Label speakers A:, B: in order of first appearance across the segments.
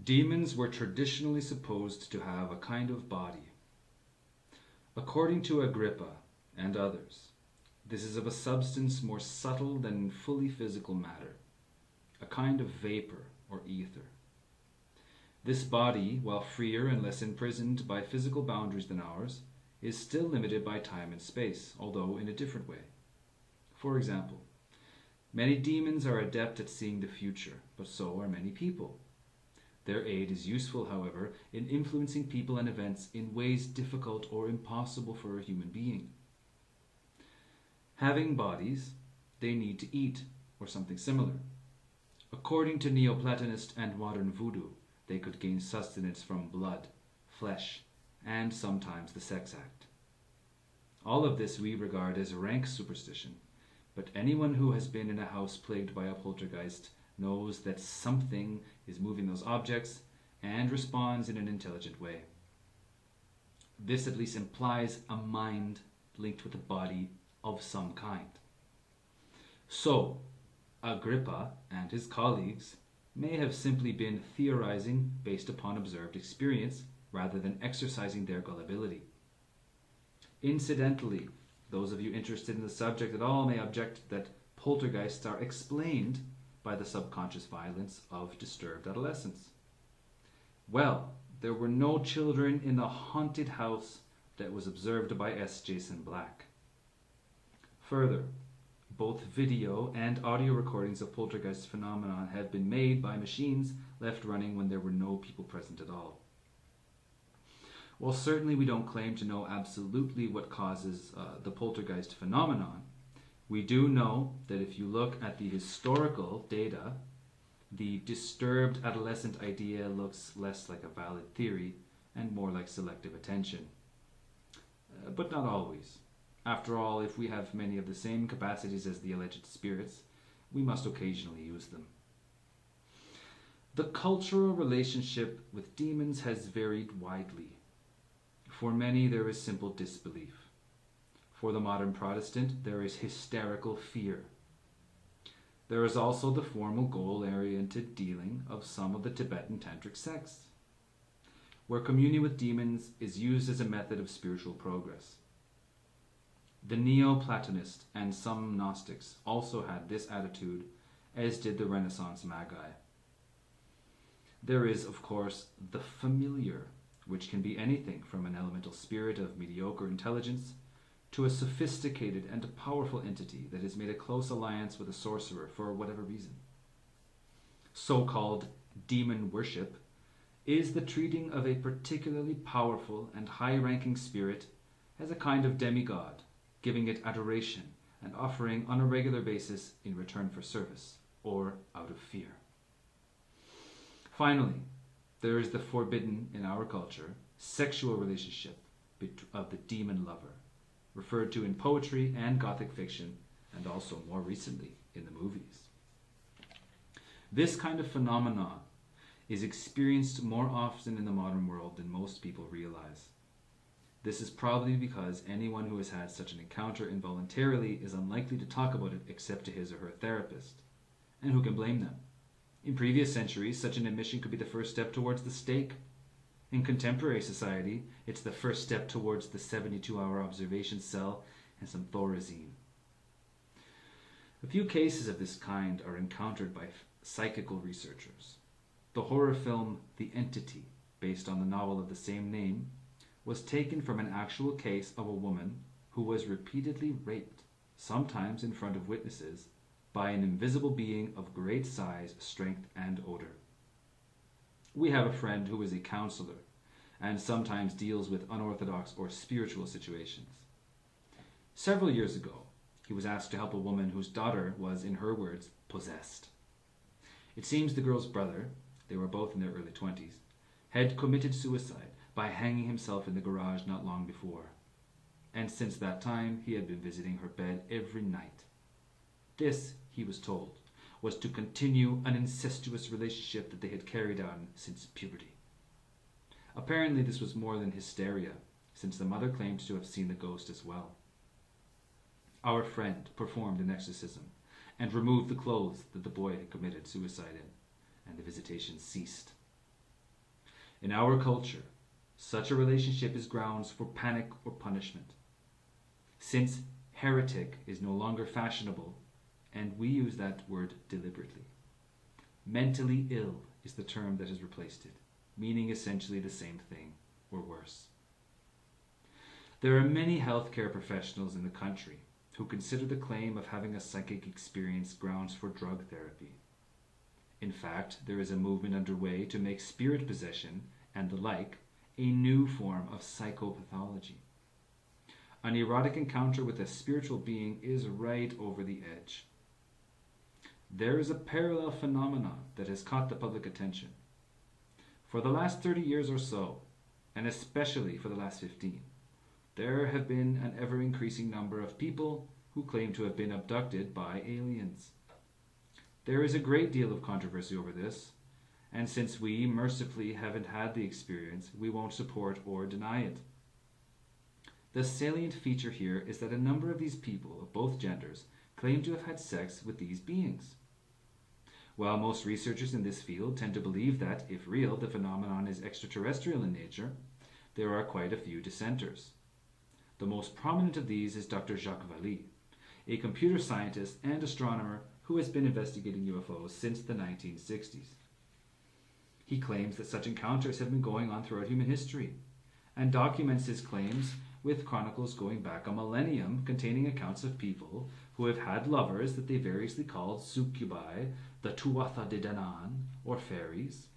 A: Demons were traditionally supposed to have a kind of body. According to Agrippa and others, this is of a substance more subtle than fully physical matter, a kind of vapor or ether. This body, while freer and less imprisoned by physical boundaries than ours, is still limited by time and space, although in a different way. For example, many demons are adept at seeing the future, but so are many people. Their aid is useful, however, in influencing people and events in ways difficult or impossible for a human being. Having bodies, they need to eat, or something similar. According to Neoplatonist and modern voodoo, they could gain sustenance from blood, flesh, and sometimes the sex act. All of this we regard as rank superstition, but anyone who has been in a house plagued by a poltergeist knows that something is moving those objects and responds in an intelligent way. This at least implies a mind linked with a body of some kind. So, Agrippa and his colleagues may have simply been theorizing based upon observed experience rather than exercising their gullibility. Incidentally, those of you interested in the subject at all may object that poltergeists are explained by the subconscious violence of disturbed adolescents. Well, there were no children in the haunted house that was observed by S. Jason Black. Further, both video and audio recordings of poltergeist phenomenon have been made by machines left running when there were no people present at all. While certainly we don't claim to know absolutely what causes the poltergeist phenomenon, we do know that if you look at the historical data, the disturbed adolescent idea looks less like a valid theory and more like selective attention. But not always. After all, if we have many of the same capacities as the alleged spirits, we must occasionally use them. The cultural relationship with demons has varied widely. For many, there is simple disbelief. For the modern Protestant, there is hysterical fear. There is also the formal goal-oriented dealing of some of the Tibetan tantric sects, where communion with demons is used as a method of spiritual progress. The Neoplatonist and some Gnostics also had this attitude, as did the Renaissance Magi. There is, of course, the familiar, which can be anything from an elemental spirit of mediocre intelligence to a sophisticated and powerful entity that has made a close alliance with a sorcerer for whatever reason. So-called demon worship is the treating of a particularly powerful and high-ranking spirit as a kind of demigod, giving it adoration and offering on a regular basis in return for service or out of fear. Finally, there is the forbidden in our culture sexual relationship of the demon lover, referred to in poetry and Gothic fiction, and also more recently in the movies. This kind of phenomenon is experienced more often in the modern world than most people realize. This is probably because anyone who has had such an encounter involuntarily is unlikely to talk about it except to his or her therapist. And who can blame them? In previous centuries, such an admission could be the first step towards the stake. In contemporary society, it's the first step towards the 72-hour observation cell and some Thorazine. A few cases of this kind are encountered by psychical researchers. The horror film The Entity, based on the novel of the same name, was taken from an actual case of a woman who was repeatedly raped, sometimes in front of witnesses, by an invisible being of great size, strength, and odor. We have a friend who is a counselor and sometimes deals with unorthodox or spiritual situations. Several years ago, he was asked to help a woman whose daughter was, in her words, possessed. It seems the girl's brother, they were both in their early 20s, had committed suicide by hanging himself in the garage not long before. And since that time, he had been visiting her bed every night. This, he was told, was to continue an incestuous relationship that they had carried on since puberty. Apparently this was more than hysteria, since the mother claimed to have seen the ghost as well. Our friend performed an exorcism and removed the clothes that the boy had committed suicide in, and the visitation ceased. In our culture, such a relationship is grounds for panic or punishment. Since heretic is no longer fashionable, and we use that word deliberately, mentally ill is the term that has replaced it, meaning essentially the same thing, or worse. There are many healthcare professionals in the country who consider the claim of having a psychic experience grounds for drug therapy. In fact, there is a movement underway to make spirit possession and the like a new form of psychopathology. An erotic encounter with a spiritual being is right over the edge. There is a parallel phenomenon that has caught the public attention. For the last 30 years or so, and especially for the last 15, there have been an ever-increasing number of people who claim to have been abducted by aliens. There is a great deal of controversy over this, and since we mercifully haven't had the experience, we won't support or deny it. The salient feature here is that a number of these people of both genders claim to have had sex with these beings. While most researchers in this field tend to believe that, if real, the phenomenon is extraterrestrial in nature, there are quite a few dissenters. The most prominent of these is Dr. Jacques Vallée, a computer scientist and astronomer who has been investigating UFOs since the 1960s. He claims that such encounters have been going on throughout human history, and documents his claims with chronicles going back a millennium containing accounts of people who have had lovers that they variously called succubi, the Tuatha De Danann, or fairies.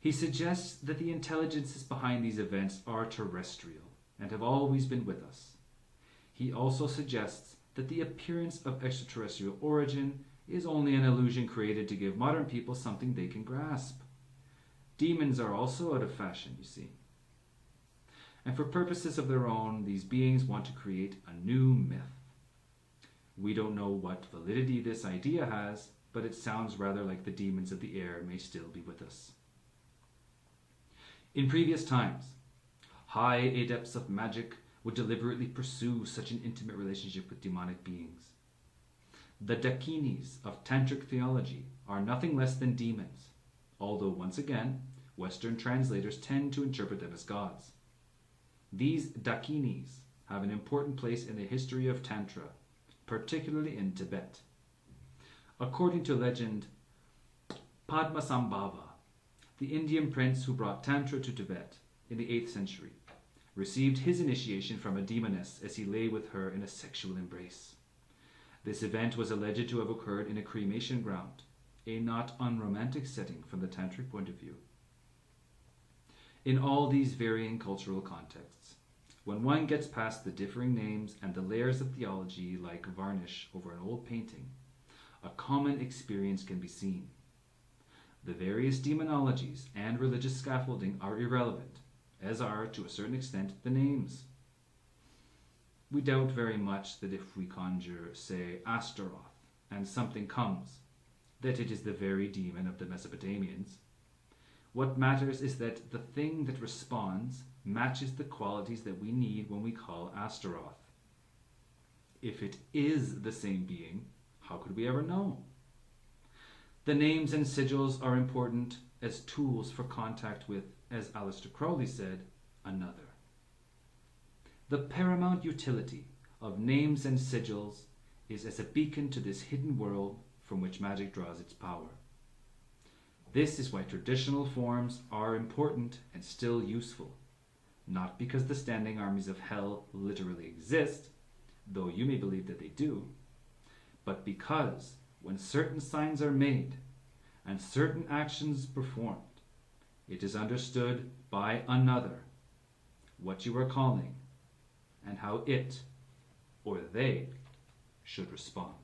A: He suggests that the intelligences behind these events are terrestrial and have always been with us. He also suggests that the appearance of extraterrestrial origin is only an illusion created to give modern people something they can grasp. Demons are also out of fashion, you see. And for purposes of their own, these beings want to create a new myth. We don't know what validity this idea has, but it sounds rather like the demons of the air may still be with us. In previous times, high adepts of magic would deliberately pursue such an intimate relationship with demonic beings. The Dakinis of Tantric theology are nothing less than demons, although once again, Western translators tend to interpret them as gods. These Dakinis have an important place in the history of Tantra, particularly in Tibet. According to legend, Padmasambhava, the Indian prince who brought Tantra to Tibet in the 8th century, received his initiation from a demoness as he lay with her in a sexual embrace. This event was alleged to have occurred in a cremation ground, a not unromantic setting from the Tantric point of view. In all these varying cultural contexts, when one gets past the differing names and the layers of theology like varnish over an old painting, a common experience can be seen. The various demonologies and religious scaffolding are irrelevant, as are, to a certain extent, the names. We doubt very much that if we conjure, say, Astaroth, and something comes, that it is the very demon of the Mesopotamians. What matters is that the thing that responds matches the qualities that we need when we call Astaroth. If it is the same being, how could we ever know? The names and sigils are important as tools for contact with, as Aleister Crowley said, another. The paramount utility of names and sigils is as a beacon to this hidden world from which magic draws its power. This is why traditional forms are important and still useful, not because the standing armies of hell literally exist, though you may believe that they do, but because when certain signs are made and certain actions performed, it is understood by another what you are calling and how it or they should respond.